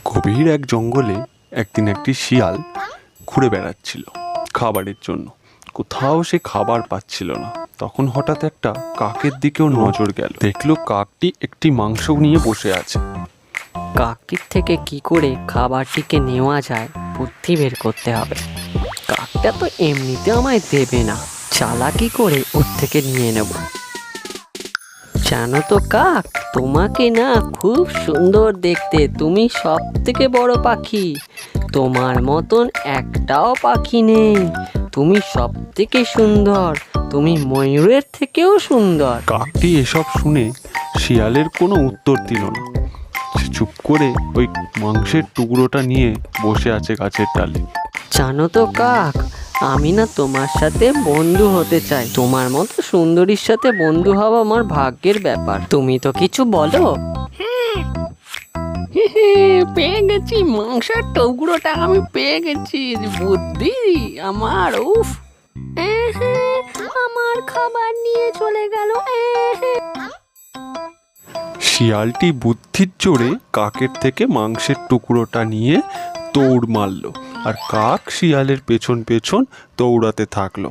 গভীর এক জঙ্গলে একদিন একটি শিয়াল ঘুরে বেড়াচ্ছিল খাবারের জন্য। কোথাও সে খাবার পাচ্ছিল না। তখন হঠাৎ একটা কাকের দিকেও নজর গেল। দেখলো কাকটি একটি মাংস নিয়ে বসে আছে। কাকটির থেকে কি করে খাবারটিকে নেওয়া যায় বুদ্ধি বের করতে হবে। কাকটা তো এমনিতে আমায় দেবে না, চালাকি করে ওর থেকে নিয়ে নেব। জানো তো কাক, তোমাকে না খুব সুন্দর দেখতে। তুমি সব থেকে বড় পাখি, তোমার মতন একটাও পাখি নেই। তুমি সব থেকে সুন্দর, তুমি ময়ূরের থেকেও সুন্দর। কাকটি এসব শুনে শিয়ালের কোনো উত্তর দিল না। সে চুপ করে ওই মাংসের টুকরোটা নিয়ে বসে আছে গাছের ডালে। জানো তো কাক, আমি না তোমার সাথে বন্ধু হতে চাই। তোমার মতো সুন্দরীর সাথে বন্ধু হওয়া আমার ভাগ্যের ব্যাপার। তুমি তো কিছু বলো। পেয়ে গেছি, মাংসের টুকরোটা আমি পেয়ে গেছি। বুদ্ধি আমার, উফ! আমার খাবার নিয়ে চলে গেল। শিয়ালটি বুদ্ধির জোরে কাকের থেকে মাংসের টুকরোটা নিয়ে দৌড় মারল, আর কাক শিয়ালের পেছন পেছন দৌড়াতে থাকলো।